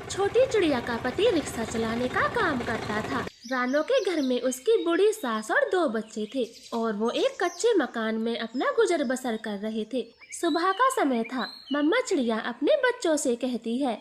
छोटी चिड़िया का पति रिक्शा चलाने का काम करता था। रानो के घर में उसकी बूढ़ी सास और 2 बच्चे थे और वो एक कच्चे मकान में अपना गुजर बसर कर रहे थे। सुबह का समय था। मम्मा चिड़िया अपने बच्चों से कहती है,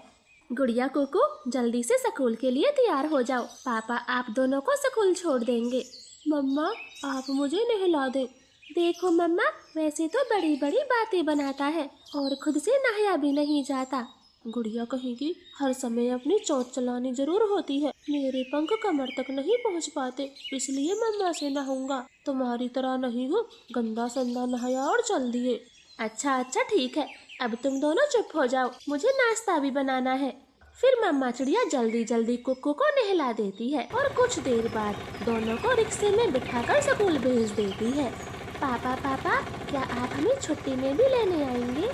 गुड़िया कुकू जल्दी से स्कूल के लिए तैयार हो जाओ, पापा आप दोनों को स्कूल छोड़ देंगे। मम्मा आप मुझे नहला दे। देखो मम्मा वैसे तो बड़ी बड़ी बातें बनाता है और खुद से नहाया भी नहीं जाता। गुड़िया कहेगी, हर समय अपनी चोंच चलानी जरूर होती है, मेरे पंख कमर तक नहीं पहुंच पाते, इसलिए मम्मा से नहाऊंगा। तुम्हारी तरह नहीं हूँ, गंदा संदा नहाया और चल दिए। अच्छा ठीक है, अब तुम दोनों चुप हो जाओ, मुझे नाश्ता भी बनाना है। फिर मम्मा चिड़िया जल्दी जल्दी कुक्कू को नहला देती है और कुछ देर बाद दोनों को रिक्शे में बिठाकर स्कूल भेज देती है। पापा क्या आप हमें छुट्टी में भी लेने आएंगे?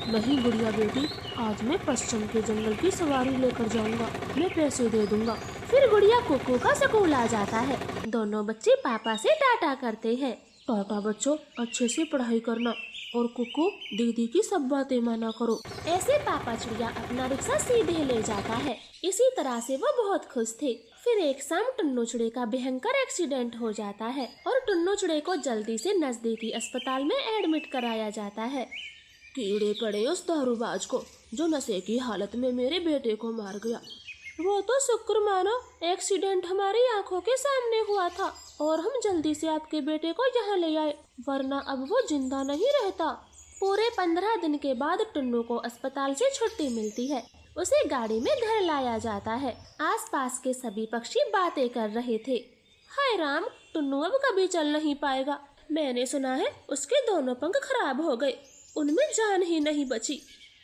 नहीं गुड़िया बेटी, आज मैं पश्चिम के जंगल की सवारी लेकर जाऊंगा, मैं पैसे दे दूंगा। फिर गुड़िया कुक्कू का स्कूल आ जाता है। दोनों बच्चे पापा से टाटा करते हैं। टाटा बच्चों, अच्छे से पढ़ाई करना और कुक्कू दीदी की सब बातें माना करो। ऐसे पापा चिड़िया अपना रिक्शा सीधे ले जाता है। इसी तरह से वो बहुत खुश थे। फिर एक शाम टुन्नू चिड़े का भयंकर एक्सीडेंट हो जाता है और टुन्नू चिड़े को जल्दी से नजदीकी अस्पताल में एडमिट कराया जाता है। कीड़े पड़े उस दारूबाज को जो नशे की हालत में मेरे बेटे को मार गया। वो तो शुक्र मानो एक्सीडेंट हमारी आंखों के सामने हुआ था और हम जल्दी से आपके बेटे को यहाँ ले आए, वरना अब वो जिंदा नहीं रहता। पूरे 15 दिन के बाद टुन्नू को अस्पताल से छुट्टी मिलती है। उसे गाड़ी में घर लाया जाता है। आसपास के सभी पक्षी बातें कर रहे थे। हाय राम, टुन्नू अब कभी चल नहीं पाएगा। मैंने सुना है उसके दोनों पंख खराब हो गए, उनमें जान ही नहीं बची।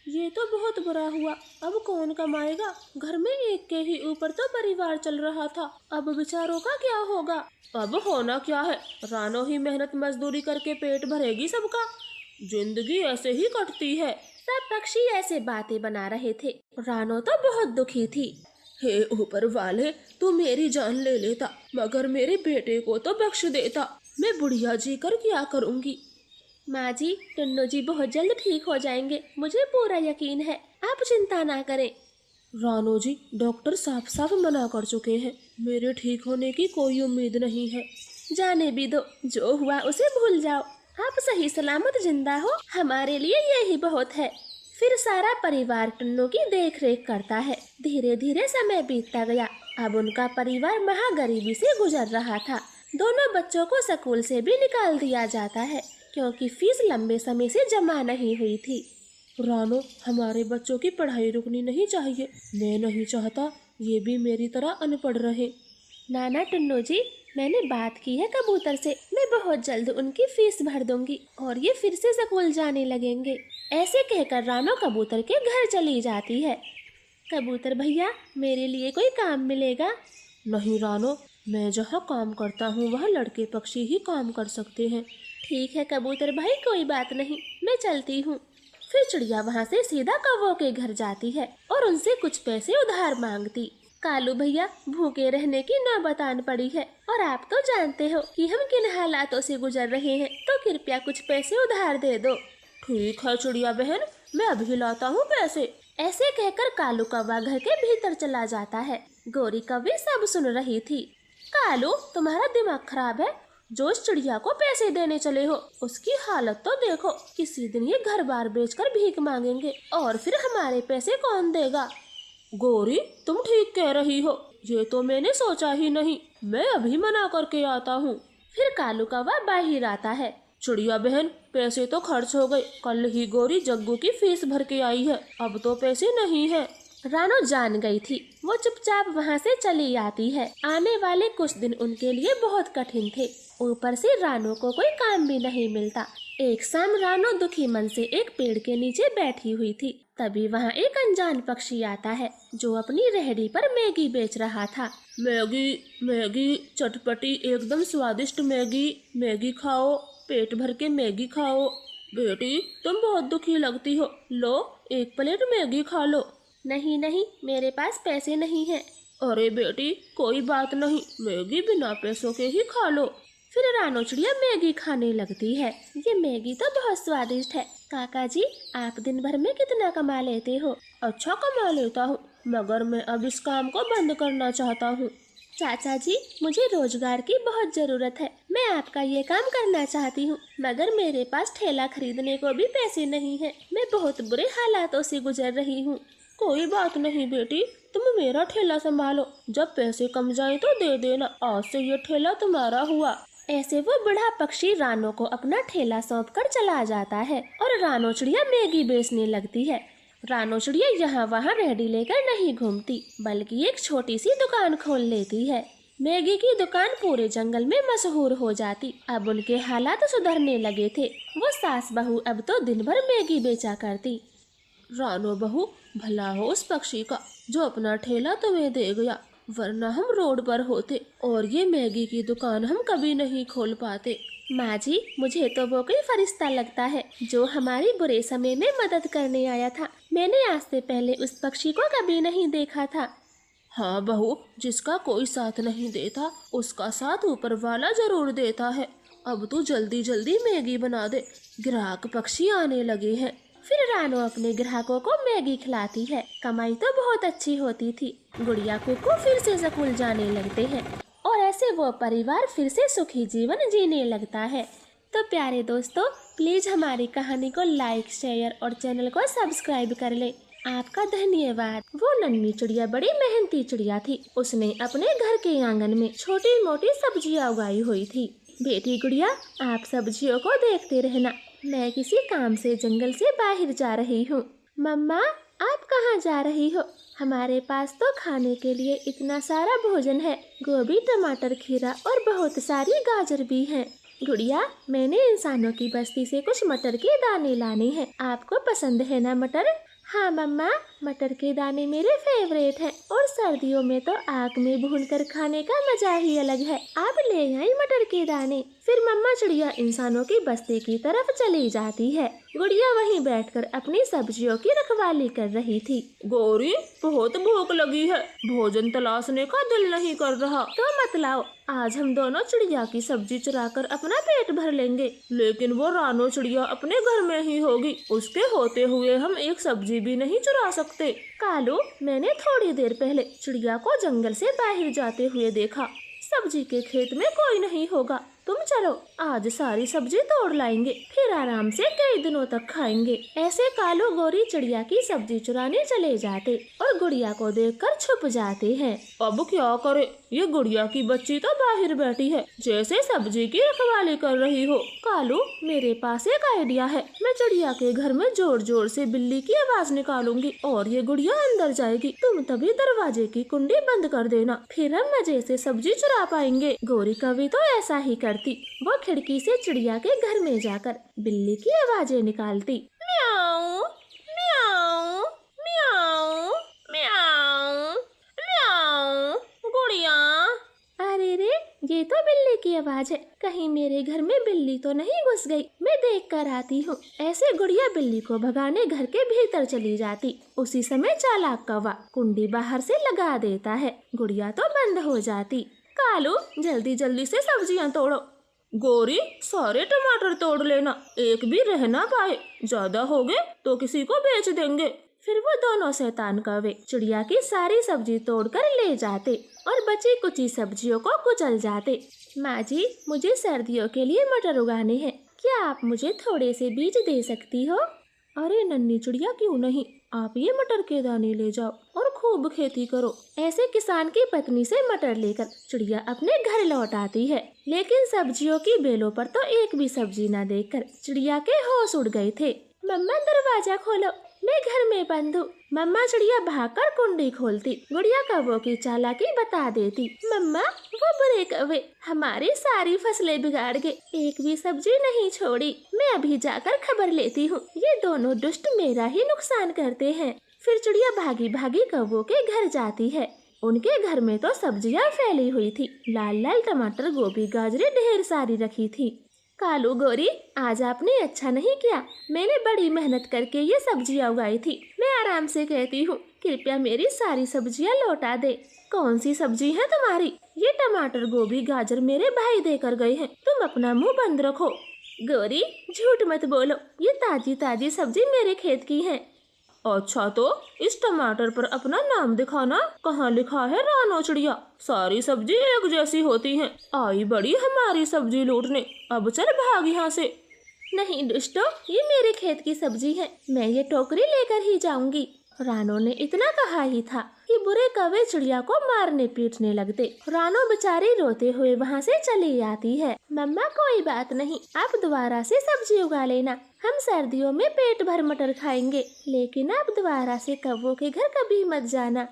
ये तो बहुत बुरा हुआ, अब कौन कमाएगा? घर में एक के ही ऊपर तो परिवार चल रहा था, अब बेचारों का क्या होगा? अब होना क्या है, रानो ही मेहनत मजदूरी करके पेट भरेगी सबका। जिंदगी ऐसे ही कटती है। सब पक्षी ऐसे बातें बना रहे थे। रानो तो बहुत दुखी थी। हे ऊपर वाले, तू मेरी जान ले लेता मगर मेरे बेटे को तो बख्श देता। मैं बुढ़िया जी कर क्या करूँगी। माँ जी, टुन्नू जी बहुत जल्द ठीक हो जाएंगे, मुझे पूरा यकीन है, आप चिंता ना करें। रानो जी, डॉक्टर साफ साफ मना कर चुके हैं, मेरे ठीक होने की कोई उम्मीद नहीं है। जाने भी दो, जो हुआ उसे भूल जाओ। आप सही सलामत जिंदा हो, हमारे लिए यही बहुत है। फिर सारा परिवार टुन्नू की देख रेख करता है। धीरे धीरे समय बीतता गया। अब उनका परिवार महागरीबी से गुजर रहा था। दोनों बच्चों को स्कूल से भी निकाल दिया जाता है क्योंकि फीस लंबे समय से जमा नहीं हुई थी। रानो, हमारे बच्चों की पढ़ाई रुकनी नहीं चाहिए। मैं नहीं चाहता ये भी मेरी तरह अनपढ़ रहे। नाना टुन्नू जी, मैंने बात की है कबूतर से, मैं बहुत जल्द उनकी फीस भर दूंगी और ये फिर से स्कूल जाने लगेंगे। ऐसे कहकर रानो कबूतर के घर चली जाती है। कबूतर भैया, मेरे लिए कोई काम मिलेगा? नहीं रानो, मैं जहाँ काम करता हूँ वहाँ लड़के पक्षी ही काम कर सकते हैं। ठीक है कबूतर भाई, कोई बात नहीं, मैं चलती हूँ। फिर चिड़िया वहाँ से सीधा कौवों के घर जाती है और उनसे कुछ पैसे उधार मांगती। कालू भैया, भूखे रहने की नौबत आन पड़ी है और आप तो जानते हो कि हम किन हालातों से गुजर रहे हैं, तो कृपया कुछ पैसे उधार दे दो। ठीक है चिड़िया बहन, मैं अभी लाता हूँ पैसे। ऐसे कहकर कालू कौवा घर के भीतर चला जाता है। गोरी कौवी सब सुन रही थी। कालू, तुम्हारा दिमाग खराब है? जो इस चिड़िया को पैसे देने चले हो उसकी हालत तो देखो। किसी दिन ये घर बार बेचकर भीख मांगेंगे और फिर हमारे पैसे कौन देगा? गोरी, तुम ठीक कह रही हो, ये तो मैंने सोचा ही नहीं, मैं अभी मना करके आता हूँ। फिर कालू कौवा बाहर आता है। चिड़िया बहन, पैसे तो खर्च हो गए, कल ही गोरी जग्गू की फीस भर के आई है, अब तो पैसे नहीं है। रानो जान गई थी, वो चुपचाप वहाँ से चली आती है। आने वाले कुछ दिन उनके लिए बहुत कठिन थे। ऊपर से रानो को कोई काम भी नहीं मिलता। एक शाम रानो दुखी मन से एक पेड़ के नीचे बैठी हुई थी। तभी वहाँ एक अनजान पक्षी आता है जो अपनी रेहड़ी पर मैगी बेच रहा था। मैगी, मैगी, चटपटी एकदम स्वादिष्ट मैगी, मैगी खाओ, पेट भर के मैगी खाओ। बेटी, तुम बहुत दुखी लगती हो, लो एक प्लेट मैगी खा लो। नहीं नहीं, मेरे पास पैसे नहीं हैं। अरे बेटी, कोई बात नहीं, मैगी बिना पैसों के ही खा लो। फिर रानो चिड़िया मैगी खाने लगती है। ये मैगी तो बहुत स्वादिष्ट है। काका जी, आप दिन भर में कितना कमा लेते हो? अच्छा कमा लेता हूँ, मगर मैं अब इस काम को बंद करना चाहता हूँ। चाचा जी, मुझे रोजगार की बहुत जरूरत है। मैं आपका ये काम करना चाहती हूँ, मगर मेरे पास ठेला खरीदने को भी पैसे नहीं है। मैं बहुत बुरे हालातों से गुजर रही हूँ। कोई बात नहीं बेटी, तुम मेरा ठेला संभालो। जब पैसे कम जाए तो दे देना। आज से ये ठेला तुम्हारा हुआ। ऐसे वो बूढ़ा पक्षी रानो को अपना ठेला सौंप कर चला जाता है और रानो चिड़िया मैगी बेचने लगती है। रानो चिड़िया यहाँ वहाँ रेहड़ी लेकर नहीं घूमती, बल्कि एक छोटी सी दुकान खोल लेती है। मैगी की दुकान पूरे जंगल में मशहूर हो जाती। अब उनके हालात सुधरने लगे थे। वो सास बहू अब तो दिन भर मैगी बेचा करती। रानो बहू, भला हो उस पक्षी का जो अपना ठेला तुम्हें दे गया, वरना हम रोड पर होते और ये मैगी की दुकान हम कभी नहीं खोल पाते। माँ जी, मुझे तो वो कोई फरिश्ता लगता है जो हमारी बुरे समय में मदद करने आया था। मैंने आज से पहले उस पक्षी को कभी नहीं देखा था। हाँ बहू, जिसका कोई साथ नहीं देता उसका साथ ऊपर वाला जरूर देता है। अब तू जल्दी जल्दी मैगी बना दे, ग्राहक पक्षी आने लगे हैं। फिर रानो अपने ग्राहकों को मैगी खिलाती है। कमाई तो बहुत अच्छी होती थी। गुड़िया कुकू फिर से स्कूल जाने लगते हैं और ऐसे वो परिवार फिर से सुखी जीवन जीने लगता है। तो प्यारे दोस्तों, प्लीज हमारी कहानी को लाइक, शेयर और चैनल को सब्सक्राइब कर ले। आपका धन्यवाद। वो नन्ही चिड़िया बड़ी मेहनती चिड़िया थी। उसने अपने घर के आंगन में छोटी मोटी सब्जियां उगाई हुई थी। बेटी गुड़िया, आप सब्जियों को देखते रहना। मैं किसी काम से जंगल से बाहर जा रही हूँ। मम्मा, आप कहाँ जा रही हो? हमारे पास तो खाने के लिए इतना सारा भोजन है। गोभी, टमाटर, खीरा और बहुत सारी गाजर भी हैं। गुड़िया, मैंने इंसानों की बस्ती से कुछ मटर के दाने लाने हैं। आपको पसंद है ना मटर? हाँ मम्मा, मटर के दाने मेरे फेवरेट हैं और सर्दियों में तो आग में भूनकर खाने का मजा ही अलग है। आप ले आई मटर के दाने। फिर मम्मा चिड़िया इंसानों की बस्ती की तरफ चली जाती है। गुड़िया वहीं बैठकर अपनी सब्जियों की रखवाली कर रही थी। गौरी, बहुत भूख लगी है, भोजन तलाशने का दिल नहीं कर रहा। तो मत लाओ, आज हम दोनों चिड़िया की सब्जी चुराकर अपना पेट भर लेंगे। लेकिन वो रानो चिड़िया अपने घर में ही होगी, उसके होते हुए हम एक सब्जी भी नहीं चुरा सकते। कालू, मैंने थोड़ी देर पहले चिड़िया को जंगल से बाहर जाते हुए देखा। सब्जी के खेत में कोई नहीं होगा। तुम चलो, आज सारी सब्जी तोड़ लाएंगे, फिर आराम से कई दिनों तक खाएंगे। ऐसे कालू गौरी चिड़िया की सब्जी चुराने चले जाते और गुड़िया को देखकर छुप जाते हैं। अब क्या करे, ये गुड़िया की बच्ची तो बाहर बैठी है, जैसे सब्जी की रखवाली कर रही हो। कालू, मेरे पास एक आइडिया है। मैं चिड़िया के घर में जोर जोर से बिल्ली की आवाज निकालूंगी और ये गुड़िया अंदर जाएगी। तुम तभी दरवाजे की कुंडी बंद कर देना, फिर हम मजे से सब्जी चुरा पाएंगे। गौरी कभी तो ऐसा ही करती। वो खिड़की से चिड़िया के घर में जाकर बिल्ली की आवाजें निकालती। म्याऊ, म्याऊ, म्याऊ, म्याऊ, म्याऊ। गुड़िया, अरे रे, ये तो बिल्ली की आवाज है। कहीं मेरे घर में बिल्ली तो नहीं घुस गई? मैं देख कर आती हूँ। ऐसे गुड़िया बिल्ली को भगाने घर के भीतर चली जाती। उसी समय चालाक कौवा कुंडी बाहर से लगा देता है। गुड़िया तो बंद हो जाती। कालू, जल्दी जल्दी से सब्जियां तोड़ो। गौरी, सारे टमाटर तोड़ लेना, एक भी रह ना पाए। ज्यादा हो गए तो किसी को बेच देंगे। फिर वो दोनों शैतान कौवे चिड़िया की सारी सब्जी तोड़कर ले जाते और बची कुची सब्जियों को कुचल जाते। माँ जी, मुझे सर्दियों के लिए मटर उगाने हैं। क्या आप मुझे थोड़े से बीज दे सकती हो? अरे नन्ही चिड़िया, क्यों नहीं, आप ये मटर के दाने ले जाओ और खूब खेती करो। ऐसे किसान की पत्नी से मटर लेकर चिड़िया अपने घर लौट आती है। लेकिन सब्जियों की बेलों पर तो एक भी सब्जी न देखकर चिड़िया के होश उड़ गए थे। मम्मा, दरवाजा खोलो, मैं घर में बंद हूँ। मम्मा चिड़िया भागकर कुंडी खोलती। गुड़िया कौवों की चालाकी बता देती। मम्मा, वो बुरे कौवे हमारी सारी फसलें बिगाड़ गए, एक भी सब्जी नहीं छोड़ी। मैं अभी जाकर खबर लेती हूँ। ये दोनों दुष्ट मेरा ही नुकसान करते हैं। फिर चिड़िया भागी भागी कौवों के घर जाती है। उनके घर में तो सब्जियाँ फैली हुई थी। लाल लाल टमाटर, गोभी, गाजरें ढेर सारी रखी थी। कालू, गौरी, आज आपने अच्छा नहीं किया। मैंने बड़ी मेहनत करके ये सब्जियां उगाई थी। मैं आराम से कहती हूँ, कृपया मेरी सारी सब्जियां लौटा दे। कौन सी सब्जी है तुम्हारी? ये टमाटर, गोभी, गाजर मेरे भाई देकर गए हैं। तुम अपना मुंह बंद रखो। गौरी, झूठ मत बोलो, ये ताजी ताजी सब्जी मेरे खेत की है। अच्छा, तो इस टमाटर पर अपना नाम दिखाना। कहाँ लिखा है रानो चिड़िया? सारी सब्जी एक जैसी होती हैं। आई बड़ी हमारी सब्जी लूटने। अब चल भाग यहाँ से। नहीं दुष्टो, ये मेरे खेत की सब्जी है, मैं ये टोकरी लेकर ही जाऊंगी। रानो ने इतना कहा ही था कि बुरे कौवे चिड़िया को मारने पीटने लगते। रानो बेचारी रोते हुए वहाँ से चली आती है। मम्मा कोई बात नहीं, आप दोबारा से सब्जी उगा लेना, हम सर्दियों में पेट भर मटर खाएंगे, लेकिन आप दोबारा से कौवों के घर कभी मत जाना।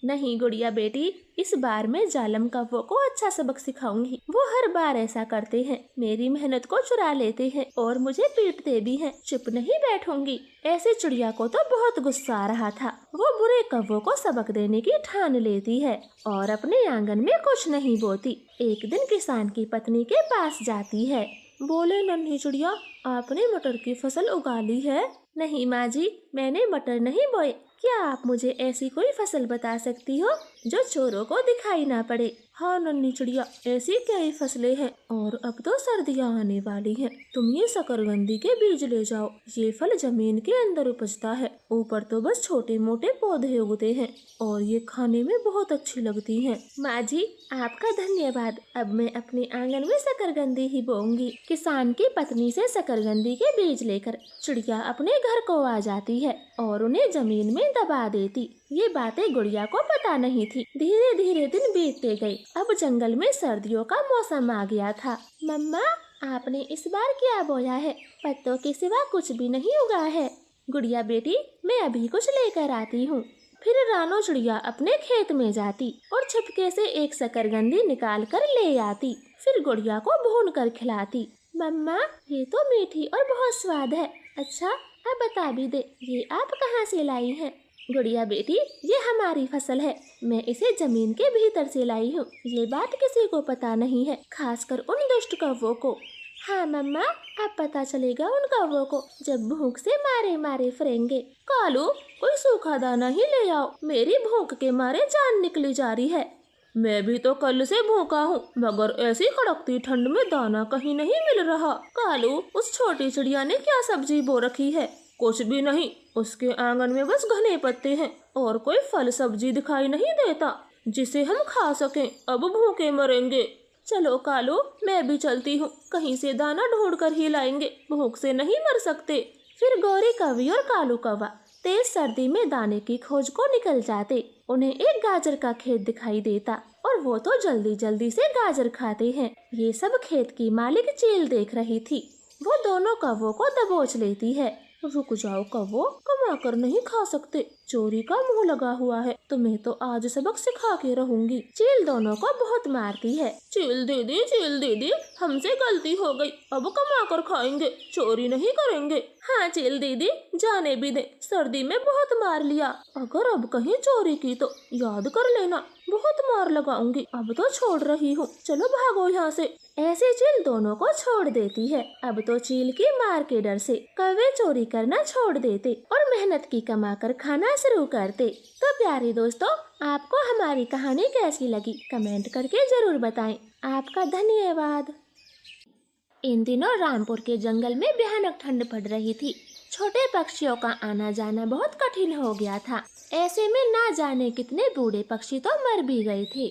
नहीं गुड़िया बेटी, इस बार मैं जालम कौवों को अच्छा सबक सिखाऊंगी। वो हर बार ऐसा करते हैं, मेरी मेहनत को चुरा लेते हैं और मुझे पीटते भी हैं। चुप नहीं बैठूंगी। ऐसे चिड़िया को तो बहुत गुस्सा आ रहा था। वो बुरे कौवों को सबक देने की ठान लेती है और अपने आंगन में कुछ नहीं बोती। एक दिन किसान की पत्नी के पास जाती है। बोले नन्ही चिड़िया, आपने मटर की फसल उगा ली है? नहीं माँ जी, मैंने मटर नहीं बोए। क्या आप मुझे ऐसी कोई फसल बता सकती हो जो चोरों को दिखाई ना पड़े? हाँ नन्ही चिड़िया, ऐसी कई फसलें हैं और अब तो सर्दियाँ आने वाली हैं। तुम ये शकरकंदी के बीज ले जाओ। ये फल जमीन के अंदर उपजता है, ऊपर तो बस छोटे मोटे पौधे उगते हैं और ये खाने में बहुत अच्छी लगती हैं। माँ जी, आपका धन्यवाद। अब मैं अपने आंगन में शकरकंदी ही बोऊंगी। किसान की पत्नी से शकरकंदी के बीज लेकर चिड़िया अपने घर को आ जाती है और उन्हें जमीन में दबा देती। ये बातें गुड़िया को पता नहीं थी। धीरे धीरे दिन बीतते गए। अब जंगल में सर्दियों का मौसम आ गया था। मम्मा, आपने इस बार क्या बोया है? पत्तों के सिवा कुछ भी नहीं उगा है। गुड़िया बेटी, मैं अभी कुछ लेकर आती हूँ। फिर रानो चिड़िया अपने खेत में जाती और छुपके से एक शकरकंदी निकाल कर ले आती। फिर गुड़िया को भून कर खिलाती। मम्मा, ये तो मीठी और बहुत स्वाद है। अच्छा, अब बता भी दे, ये आप कहाँ से लाई हैं? गुड़िया बेटी, ये हमारी फसल है, मैं इसे जमीन के भीतर से लाई हूँ। ये बात किसी को पता नहीं है, खासकर उन दुष्ट कौवों को। हाँ मम्मा, अब पता चलेगा उन कौवों को जब भूख से मारे मारे फिरेंगे। कालू, कोई सूखा दाना ही ले आओ, मेरी भूख के मारे जान निकली जा रही है। मैं भी तो कल से भूखा हूँ, मगर ऐसी कड़कती ठंड में दाना कहीं नहीं मिल रहा। कालू, उस छोटी चिड़िया ने क्या सब्जी बो रखी है? कुछ भी नहीं, उसके आंगन में बस घने पत्ते हैं और कोई फल सब्जी दिखाई नहीं देता जिसे हम खा सकें। अब भूखे मरेंगे। चलो कालू, मैं भी चलती हूँ, कहीं से दाना ढूंढ कर ही लाएंगे, भूख से नहीं मर सकते। फिर गौरी कौवी और कालू कौवा तेज सर्दी में दाने की खोज को निकल जाते। उन्हें एक गाजर का खेत दिखाई देता और वो तो जल्दी जल्दी से गाजर खाते हैं। ये सब खेत की मालिक चील देख रही थी। वो दोनों कौवों को दबोच लेती है। रुक जाओ कौवो, कमा कर नहीं खा सकते, चोरी का मुंह लगा हुआ है, तुम्हें तो आज सबक सिखा के रहूंगी। चील दोनों को बहुत मारती है। चील दीदी, हमसे गलती हो गई, अब कमा कर खाएंगे, चोरी नहीं करेंगे। हाँ चील दीदी, जाने भी दे, सर्दी में बहुत मार लिया, अगर अब कहीं चोरी की तो याद कर लेना, बहुत मार लगाऊंगी। अब तो छोड़ रही हूँ, चलो भागो यहाँ से। ऐसे चील दोनों को छोड़ देती है। अब तो चील की मार के डर से कौवे चोरी करना छोड़ देते और मेहनत की कमा कर खाना शुरू करते। तो प्यारे दोस्तों, आपको हमारी कहानी कैसी लगी कमेंट करके जरूर बताएं। आपका धन्यवाद। इन दिनों रामपुर के जंगल में भयानक ठंड पड़ रही थी। छोटे पक्षियों का आना जाना बहुत कठिन हो गया था। ऐसे में ना जाने कितने बूढ़े पक्षी तो मर भी गए थे।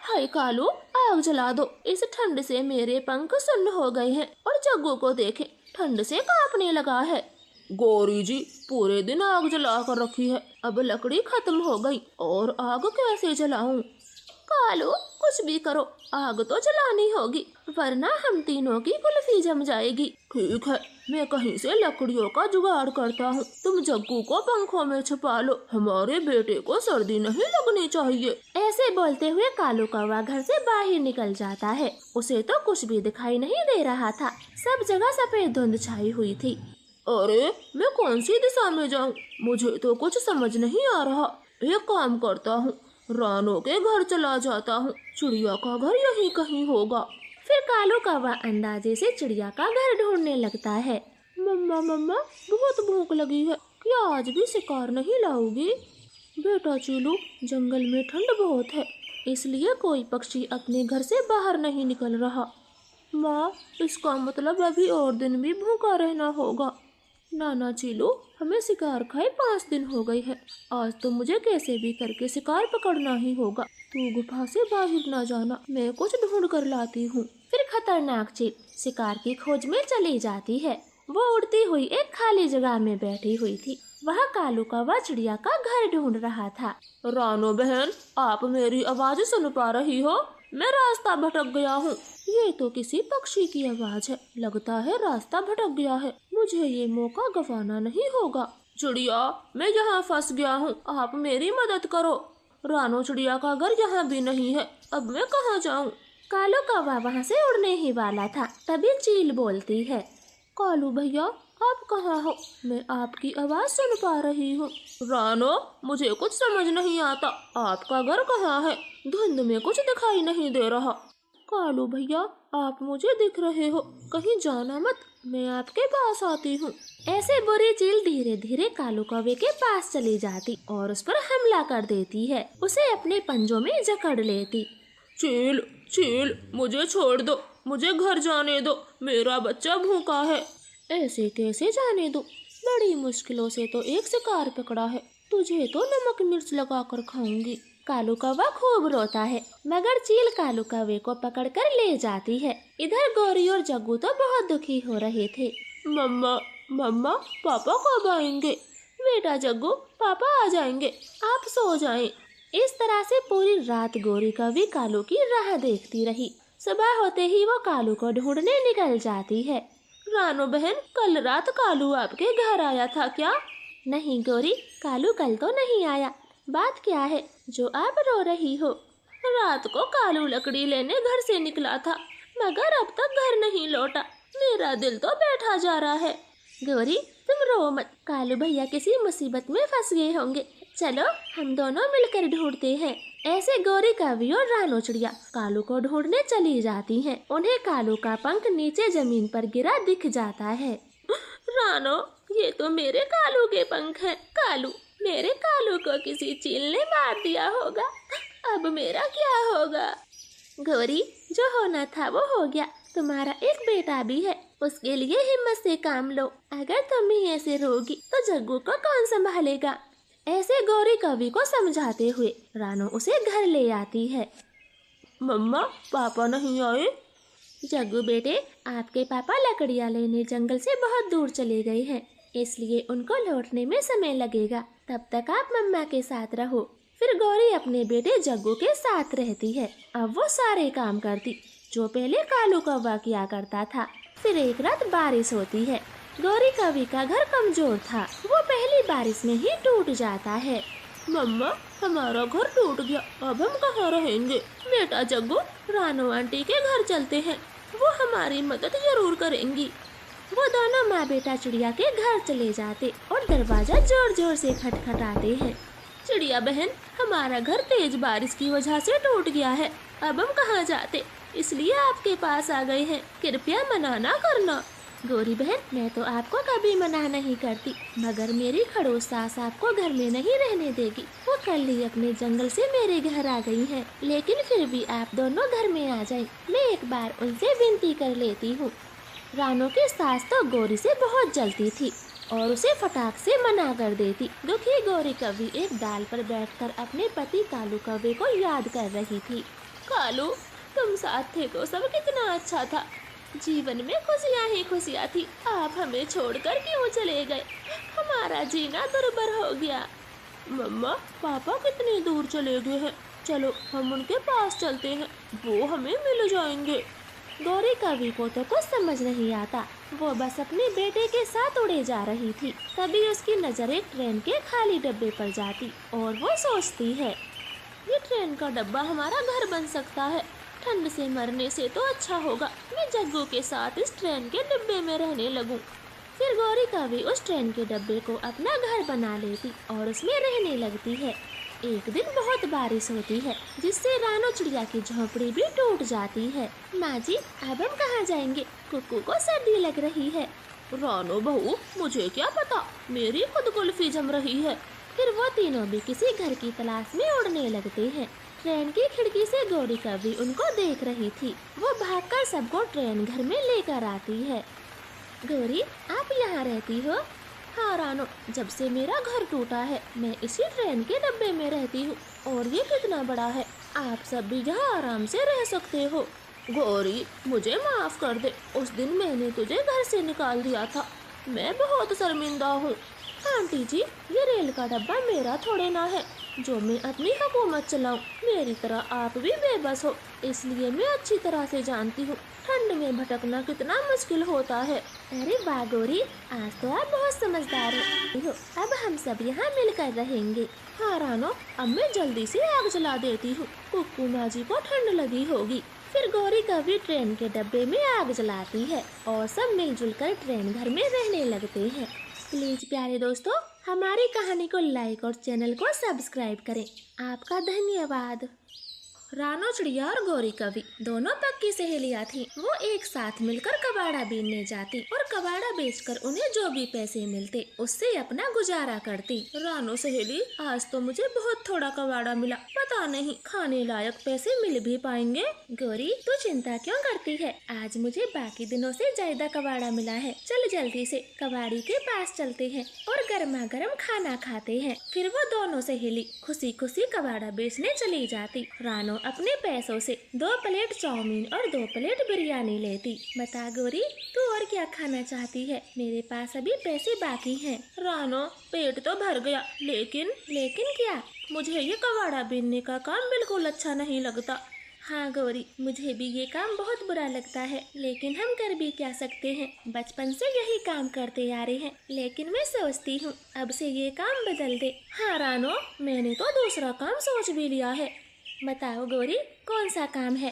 हाय कालू, आग जला दो, इस ठंड से मेरे पंख सुन्न हो गए हैं और जग्गू को देखे, ठंड से कांपने लगा है। गौरी जी, पूरे दिन आग जला कर रखी है, अब लकड़ी खत्म हो गई और आग कैसे जलाऊं? कालू, कुछ भी करो, आग तो जलानी होगी, वरना हम तीनों की कुल्फी जम जाएगी। ठीक है, मैं कहीं से लकड़ियों का जुगाड़ करता हूँ, तुम जग्गू को पंखों में छुपा लो, हमारे बेटे को सर्दी नहीं लगनी चाहिए। ऐसे बोलते हुए कालू कौवा घर से बाहर निकल जाता है। उसे तो कुछ भी दिखाई नहीं दे रहा था, सब जगह सफेद धुंध छाई हुई थी। अरे, मैं कौन सी दिशा में जाऊँ, मुझे तो कुछ समझ नहीं आ रहा। एक काम करता हूँ, रानो के घर चला जाता हूँ, चिड़िया का घर यहीं कहीं होगा। फिर कालू कौवा अंदाजे से चिड़िया का घर ढूंढने लगता है। मम्मा, बहुत भूख लगी है, क्या आज भी शिकार नहीं लाओगी? बेटा चीलू, जंगल में ठंड बहुत है, इसलिए कोई पक्षी अपने घर से बाहर नहीं निकल रहा। माँ, इसका मतलब अभी और दिन भी भूखा रहना होगा। नाना चीलू, हमें शिकार खाए 5 दिन हो गए हैं। आज तो मुझे कैसे भी करके शिकार पकड़ना ही होगा। तू गुफा से बाहर ना जाना, मैं कुछ ढूंढ कर लाती हूँ। फिर खतरनाक चील शिकार की खोज में चली जाती है। वो उड़ती हुई एक खाली जगह में बैठी हुई थी। वह कालू कौवा चिड़िया का घर ढूंढ रहा था। रानो बहन, आप मेरी आवाज सुन पा रही हो? मैं रास्ता भटक गया हूँ। ये तो किसी पक्षी की आवाज है। लगता है रास्ता भटक गया है। मुझे ये मौका गंवाना नहीं होगा। चिड़िया, मैं यहाँ फंस गया हूँ, आप मेरी मदद करो। रानो चिड़िया का घर यहाँ भी नहीं है, अब मैं कहाँ जाऊँ? कालू कौवा वहाँ से उड़ने ही वाला था, तभी चील बोलती है, कालू भैया, आप कहाँ हो? मैं आपकी आवाज सुन पा रही हूँ। रानो, मुझे कुछ समझ नहीं आता, आपका घर कहाँ है? धुंध में कुछ दिखाई नहीं दे रहा। कालू भैया, आप मुझे दिख रहे हो, कहीं जाना मत, मैं आपके पास आती हूँ। ऐसे बुरी चील धीरे धीरे कालू कौवे के पास चली जाती और उस पर हमला कर देती है। उसे अपने पंजों में जकड़ लेती। चील, चील, मुझे छोड़ दो, मुझे घर जाने दो, मेरा बच्चा भूखा है। ऐसे कैसे जाने दो? बड़ी मुश्किलों से तो एक शिकार पकड़ा है, तुझे तो नमक मिर्च लगा कर खाऊंगी। कालू कौवा खूब रोता है, मगर चील कालू कौवे को पकड़कर ले जाती है। इधर गौरी और जग्गू तो बहुत दुखी हो रहे थे। मम्मा, मम्मा, पापा कब आएंगे? बेटा जग्गू, पापा आ जाएंगे, आप सो जाएं। इस तरह से पूरी रात गौरी कौवी कालू की राह देखती रही। सुबह होते ही वो कालू को ढूंढने निकल जाती है। रानो बहन, कल रात कालू आपके घर आया था क्या? नहीं गौरी, कालू कल तो नहीं आया। बात क्या है जो आप रो रही हो? रात को कालू लकड़ी लेने घर से निकला था, मगर अब तक घर नहीं लौटा। मेरा दिल तो बैठा जा रहा है। गौरी, तुम रो मत, कालू भैया किसी मुसीबत में फंस गए होंगे। चलो हम दोनों मिलकर ढूंढते हैं। ऐसे गौरी कौवी और रानो चिड़िया कालू को ढूंढने चली जाती हैं। उन्हें कालू का पंख नीचे जमीन पर गिरा दिख जाता है। रानो, ये तो मेरे कालू के पंख हैं। कालू, मेरे कालू को किसी चील ने मार दिया होगा, अब मेरा क्या होगा? गौरी, जो होना था वो हो गया। तुम्हारा एक बेटा भी है, उसके लिए हिम्मत से काम लो। अगर तुम ही ऐसे रोगी तो जग्गू को कौन संभालेगा? ऐसे गौरी कौवी को समझाते हुए रानो उसे घर ले आती है। मम्मा, पापा नहीं आए? जग्गू बेटे, आपके पापा लकड़ियाँ लेने जंगल से बहुत दूर चले गए हैं, इसलिए उनको लौटने में समय लगेगा। तब तक आप मम्मा के साथ रहो। फिर गौरी अपने बेटे जग्गू के साथ रहती है। अब वो सारे काम करती जो पहले कालू कौवा किया करता था। फिर एक रात बारिश होती है। गौरी कौवी का घर कमजोर था, वो पहली बारिश में ही टूट जाता है। मम्मा, हमारा घर टूट गया, अब हम कहाँ रहेंगे? बेटा जग्गू, रानो आंटी के घर चलते हैं, वो हमारी मदद जरूर करेंगी। वो दोनों माँ बेटा चिड़िया के घर चले जाते और दरवाजा जोर जोर से खटखटाते हैं। चिड़िया बहन, हमारा घर तेज बारिश की वजह से टूट गया है, अब हम कहाँ जाते, इसलिए आपके पास आ गए हैं, कृपया मना ना करना। गौरी बहन, मैं तो आपको कभी मना नहीं करती, मगर मेरी खड़ूस सास आपको घर में नहीं रहने देगी। वो कल ही अपने जंगल से मेरे घर आ गई हैं, लेकिन फिर भी आप दोनों घर में आ जाएं। मैं एक बार उनसे विनती कर लेती हूँ। रानो की सास तो गौरी से बहुत जलती थी और उसे फटाक से मना कर देती। दुखी गौरी कौवी एक डाल पर बैठकर अपने पति कालू कौवे को याद कर रही थी। कालू, तुम साथ थे तो सब कितना अच्छा था, जीवन में खुशियाँ ही खुशियाँ थी। आप हमें छोड़कर क्यों चले गए? हमारा जीना दुर्भर हो गया। मम्मा, पापा कितनी दूर चले गए हैं, चलो हम उनके पास चलते हैं, वो हमें मिल जाएंगे। गौरी कौवी को तो कुछ समझ नहीं आता, वो बस अपने बेटे के साथ उड़े जा रही थी। तभी उसकी नजर एक ट्रेन के खाली डब्बे पर जाती और वो सोचती है, ये ट्रेन का डब्बा हमारा घर बन सकता है। ठंड से मरने से तो अच्छा होगा मैं जग्गू के साथ इस ट्रेन के डिब्बे में रहने लगूं। फिर गौरी कौवी उस ट्रेन के डब्बे को अपना घर बना लेती और उसमें रहने लगती है। एक दिन बहुत बारिश होती है, जिससे रानो चिड़िया की झोपड़ी भी टूट जाती है। माँ जी, अब हम कहाँ जाएंगे? कुक्कू को सर्दी लग रही है। रानो बहू, मुझे क्या पता, मेरी खुद कुल्फी जम रही है। फिर वो तीनों भी किसी घर की तलाश में उड़ने लगते हैं। ट्रेन की खिड़की से गौरी कौवी उनको देख रही थी। वो भागकर सबको ट्रेन घर में लेकर आती है। गौरी, आप यहाँ रहती हो? हाँ रानो, जब से मेरा घर टूटा है मैं इसी ट्रेन के डब्बे में रहती हूँ, और ये कितना बड़ा है। आप सब भी यहाँ आराम से रह सकते हो। गौरी, मुझे माफ कर दे, उस दिन मैंने तुझे घर से निकाल दिया था, मैं बहुत शर्मिंदा हूँ। आंटी जी, ये रेल का डब्बा मेरा थोड़े ना है जो मैं अपनी हुकूमत चलाऊं। मेरी तरह आप भी बेबस हो, इसलिए मैं अच्छी तरह से जानती हूँ ठंड में भटकना कितना मुश्किल होता है। अरे वाह गौरी, आज तो आप बहुत समझदार हो। अब हम सब यहाँ मिलकर रहेंगे। हाँ रानो, अब मैं जल्दी से आग जला देती हूँ, कुक्कू माँ जी को ठंड लगी होगी। फिर गौरी कभी ट्रेन के डब्बे में आग जलाती है और सब मिलजुल कर ट्रेन घर में रहने लगते हैं। प्लीज प्यारे दोस्तों, हमारी कहानी को लाइक और चैनल को सब्सक्राइब करें। आपका धन्यवाद। रानो चिड़िया और गौरी कवि दोनों पक्की सहेलियाँ थीं। वो एक साथ मिलकर कबाड़ा बीनने जाती और कबाड़ा बेचकर उन्हें जो भी पैसे मिलते उससे अपना गुजारा करती। रानो सहेली, आज तो मुझे बहुत थोड़ा कबाड़ा मिला, पता नहीं खाने लायक पैसे मिल भी पाएंगे। गौरी, तू चिंता क्यों करती है? आज मुझे बाकी दिनों से ज्यादा कबाड़ा मिला है। चल जल्दी से कबाड़ी के पास चलते हैं और गर्मा गर्म खाना खाते हैं। फिर वो दोनों सहेली खुशी खुशी कबाड़ा बेचने चली जाती। रानो अपने पैसों से 2 प्लेट चाउमीन और 2 प्लेट बिरयानी लेती। बता गौरी, तू और क्या खाना चाहती है? मेरे पास अभी पैसे बाकी हैं। रानो, पेट तो भर गया, लेकिन क्या? मुझे ये कबाड़ा बीनने का काम बिल्कुल अच्छा नहीं लगता। हाँ गौरी, मुझे भी ये काम बहुत बुरा लगता है, लेकिन हम कर भी क्या सकते हैं। बचपन से यही काम करते आ रहे हैं, लेकिन मैं सोचती हूँ अब से ये काम बदल दे। हाँ रानो, मैंने तो दूसरा काम सोच भी लिया है। बताओ गौरी, कौन सा काम है?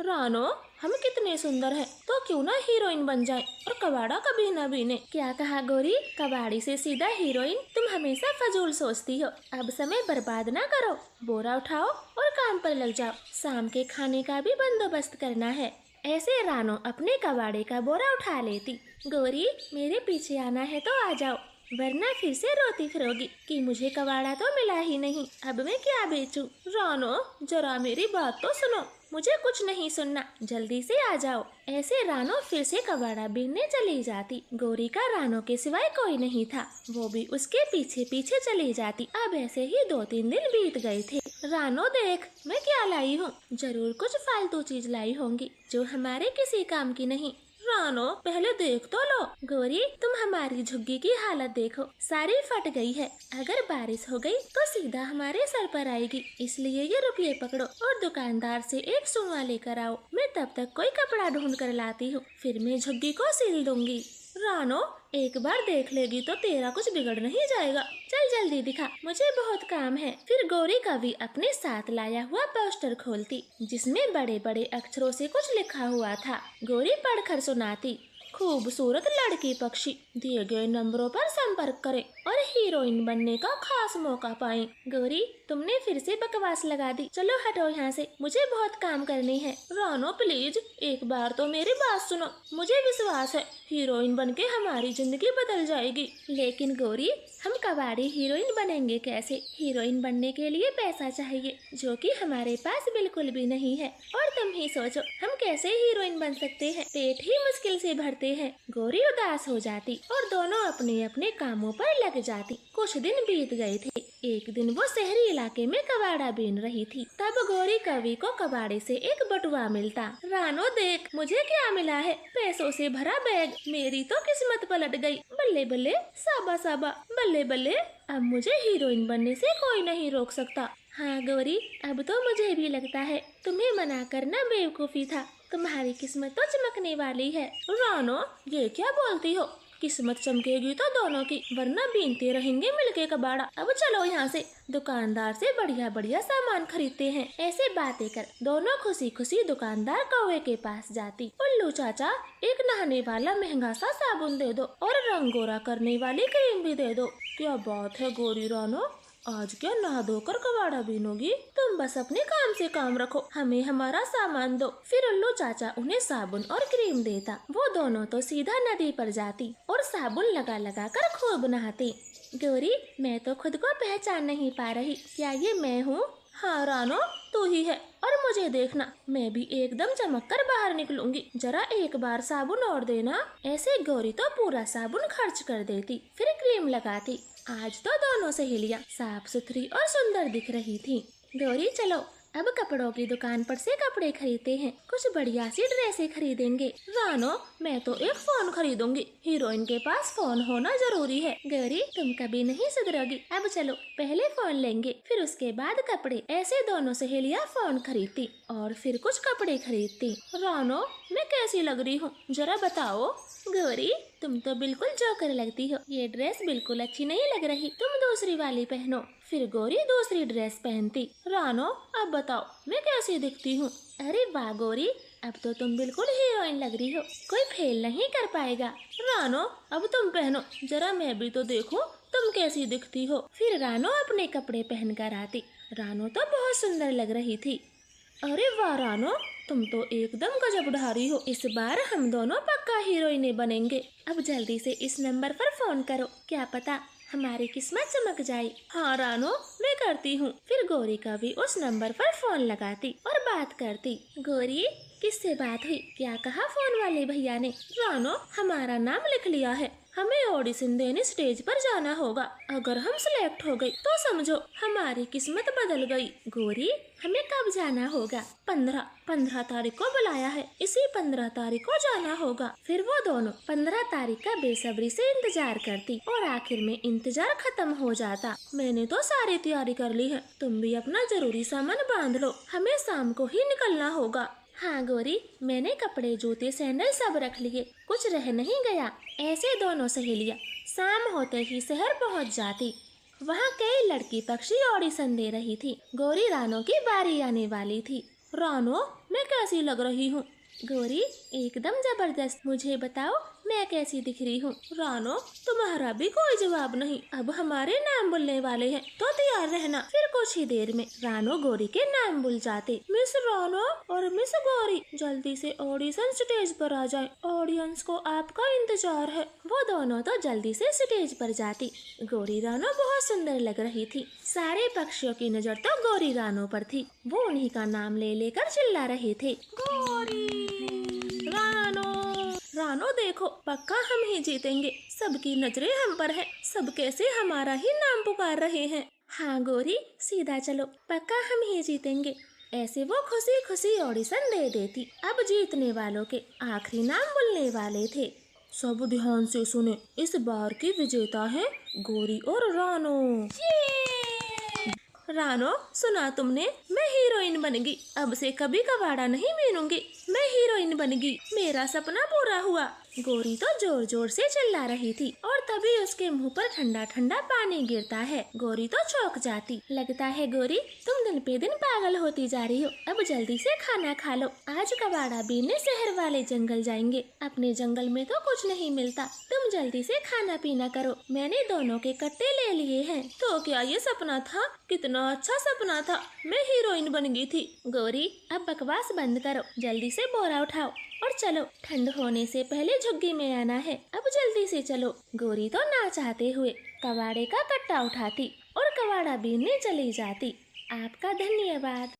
रानो, हम कितने सुंदर हैं, तो क्यों ना हीरोइन बन जाएं और कबाड़ा कभी न बीने। क्या कहा गौरी? कबाड़ी से सीधा हीरोइन? तुम हमेशा फजूल सोचती हो। अब समय बर्बाद ना करो, बोरा उठाओ और काम पर लग जाओ। शाम के खाने का भी बंदोबस्त करना है। ऐसे रानो अपने कबाड़े का बोरा उठा लेती। गौरी, मेरे पीछे आना है तो आ जाओ, वरना फिर से रोती फिरोगी कि मुझे कबाड़ा तो मिला ही नहीं, अब मैं क्या बेचूं। रानो, जरा मेरी बात तो सुनो। मुझे कुछ नहीं सुनना, जल्दी से आ जाओ। ऐसे रानो फिर से कबाड़ा बीनने चली जाती। गौरी का रानो के सिवाय कोई नहीं था, वो भी उसके पीछे पीछे चली जाती। अब ऐसे ही 2-3 दिन बीत गए थे। रानो देख, मैं क्या लाई हूँ। जरूर कुछ फालतू चीज लाई होंगी जो हमारे किसी काम की नहीं। रानो, पहले देख तो लो। गौरी, तुम हमारी झुग्गी की हालत देखो, सारी फट गई है। अगर बारिश हो गई तो सीधा हमारे सर पर आएगी, इसलिए ये रुपये पकड़ो और दुकानदार से एक सुनवा लेकर आओ। मैं तब तक कोई कपड़ा ढूंढ कर लाती हूँ, फिर मैं झुग्गी को सिल दूंगी। रानो, एक बार देख लेगी तो तेरा कुछ बिगड़ नहीं जाएगा। चल जल्दी दिखा, मुझे बहुत काम है। फिर गौरी कवि अपने साथ लाया हुआ पोस्टर खोलती, जिसमें बड़े बड़े अक्षरों से कुछ लिखा हुआ था। गौरी पढ़कर सुनाती। खूबसूरत लड़की पक्षी दिए गए नंबरों पर संपर्क करें और हीरोइन बनने का खास मौका पाएं। गौरी, तुमने फिर से बकवास लगा दी, चलो हटो यहाँ से, मुझे बहुत काम करनी है। रानो प्लीज, एक बार तो मेरी बात सुनो। मुझे विश्वास है हीरोइन बनके हमारी जिंदगी बदल जाएगी। लेकिन गौरी, हम कबाड़ी हीरोइन बनेंगे कैसे? हीरोइन बनने के लिए पैसा चाहिए, जो कि हमारे पास बिल्कुल भी नहीं है। और तुम ही सोचो, हम कैसे हीरोइन बन सकते हैं? पेट ही मुश्किल से भरते हैं। गौरी उदास हो जाती और दोनों अपने अपने कामों पर लग जाती। कुछ दिन बीत गए थे। एक दिन वो शहरी इलाके में कबाड़ा बीन रही थी। तब गौरी कवि को कबाड़े से एक बटुआ मिलता। रानो देख, मुझे क्या मिला है, पैसों से भरा बैग। मेरी तो किस्मत पलट गई। बल्ले बल्ले, साबा साबा, बल्ले बल्ले, अब मुझे हीरोइन बनने से कोई नहीं रोक सकता। हाँ गौरी, अब तो मुझे भी लगता है तुम्हें मना करना बेवकूफी था। तुम्हारी किस्मत तो चमकने वाली है। रानो, ये क्या बोलती हो? किस्मत चमकेगी तो दोनों की, वरना बीनते रहेंगे मिलके कबाड़ा। अब चलो यहाँ से, दुकानदार से बढ़िया बढ़िया सामान खरीदते हैं। ऐसे बातें कर दोनों खुशी खुशी दुकानदार कौवे के पास जाती। उल्लू चाचा, एक नहाने वाला महंगा सा साबुन दे दो और रंग गोरा करने वाली क्रीम भी दे दो। क्या बात है गौरी रानो, आज क्या नहा धोकर कबाड़ा बीनोगी? तुम बस अपने काम से काम रखो, हमें हमारा सामान दो। फिर उल्लू चाचा उन्हें साबुन और क्रीम देता। वो दोनों तो सीधा नदी पर जाती और साबुन लगा लगा कर खूब नहाती। गौरी, मैं तो खुद को पहचान नहीं पा रही, क्या ये मैं हूँ? हाँ रानो, तू ही है। और मुझे देखना, मैं भी एकदम चमक कर बाहर निकलूंगी। जरा एक बार साबुन और देना। ऐसे गौरी तो पूरा साबुन खर्च कर देती, फिर क्रीम लगाती। आज तो दोनों सहेलियां साफ सुथरी और सुंदर दिख रही थी। गौरी चलो, अब कपड़ों की दुकान पर से कपड़े खरीदते हैं। कुछ बढ़िया सी ड्रेसें खरीदेंगे। रानो, मैं तो एक फोन खरीदूंगी। हीरोइन के पास फोन होना जरूरी है। गौरी, तुम कभी नहीं सुधरोगी। अब चलो, पहले फोन लेंगे, फिर उसके बाद कपड़े। ऐसे दोनों सहेलियां फोन खरीदती और फिर कुछ कपड़े खरीदती। रानो, मैं कैसी लग रही हूँ, जरा बताओ। गौरी, तुम तो बिल्कुल जोकर लगती हो। ये ड्रेस बिल्कुल अच्छी नहीं लग रही, तुम दूसरी वाली पहनो। फिर गौरी दूसरी ड्रेस पहनती। रानो, अब बताओ मैं कैसी दिखती हूँ। अरे वाह गौरी, अब तो तुम बिल्कुल हीरोइन लग रही हो, कोई फेल नहीं कर पाएगा। रानो, अब तुम पहनो, जरा मैं भी तो देखूं तुम कैसी दिखती हो। फिर रानो अपने कपड़े पहन कर आती। रानो तो बहुत सुंदर लग रही थी। अरे वाह रानो, तुम तो एकदम गजब ढारी हो। इस बार हम दोनों पक्का हीरोइने बनेंगे। अब जल्दी से इस नंबर पर फोन करो, क्या पता हमारी किस्मत चमक जाए। हाँ रानो, मैं करती हूँ। फिर गौरी का भी उस नंबर पर फोन लगाती और बात करती। गौरी, किससे बात हुई, क्या कहा फोन वाले भैया ने? रानो, हमारा नाम लिख लिया है, हमें ऑडिशन देने स्टेज पर जाना होगा। अगर हम सिलेक्ट हो गए तो समझो हमारी किस्मत बदल गई। गौरी, हमें कब जाना होगा? 15 तारीख को बुलाया है, इसी 15 तारीख को जाना होगा। फिर वो दोनों 15 तारीख का बेसब्री से इंतजार करती और आखिर में इंतजार खत्म हो जाता। मैंने तो सारी तैयारी कर ली है, तुम भी अपना जरूरी सामान बांध लो, हमें शाम को ही निकलना होगा। हाँ गौरी, मैंने कपड़े जूते सैंडल सब रख लिए, कुछ रह नहीं गया। ऐसे दोनों सहेलियां शाम होते ही शहर पहुंच जाती। वहाँ कई लड़की पक्षी ऑडिशन दे रही थी। गौरी रानो की बारी आने वाली थी। रानो, मैं कैसी लग रही हूँ? गौरी, एकदम जबरदस्त। मुझे बताओ मैं कैसी दिख रही हूँ? रानो, तुम्हारा भी कोई जवाब नहीं। अब हमारे नाम बोलने वाले हैं, तो तैयार रहना। फिर कुछ ही देर में रानो गौरी के नाम बुल जाते। मिस रानो और मिस गौरी, जल्दी से ऑडिशन स्टेज पर आ जाएं, ऑडियंस को आपका इंतजार है। वो दोनों तो जल्दी से स्टेज पर जाती। गौरी रानो बहुत सुंदर लग रही थी। सारे पक्षियों की नजर तो गौरी रानो पर थी। वो उन्हीं का नाम ले लेकर चिल्ला रहे थे। गौरी, रानो, रानो देखो, पक्का हम ही जीतेंगे। सबकी नजरें हम पर है, सब कैसे हमारा ही नाम पुकार रहे हैं। हाँ गौरी, सीधा चलो, पक्का हम ही जीतेंगे। ऐसे वो खुशी खुशी ऑडिशन दे देती। अब जीतने वालों के आखिरी नाम बोलने वाले थे। सब ध्यान से सुने, इस बार की विजेता है गौरी और रानो। रानो, सुना तुमने, मैं हीरोइन बन गई। अब से कभी कबाड़ा नहीं बीनूंगी, मैं हीरोइन बन गई, मेरा सपना पूरा हुआ। गौरी तो जोर जोर से चिल्ला रही थी और तभी उसके मुंह पर ठंडा ठंडा पानी गिरता है। गौरी तो चौंक जाती। लगता है गौरी, तुम दिन पे दिन पागल होती जा रही हो। अब जल्दी से खाना खा लो, आज कबाड़ा बीनने शहर वाले जंगल जाएंगे। अपने जंगल में तो कुछ नहीं मिलता, तुम जल्दी से खाना पीना करो। मैंने दोनों के कट्टे ले लिए हैं। तो क्या ये सपना था? कितना अच्छा सपना था, मैं हीरोइन बन गई थी। गौरी, अब बकवास बंद करो, जल्दी से बोरा उठाओ और चलो, ठंड होने से पहले झुग्गी में आना है। अब जल्दी से चलो। गौरी तो ना चाहते हुए कबाड़े का कट्टा उठाती और कबाड़ा बीनने चली जाती। आपका धन्यवाद।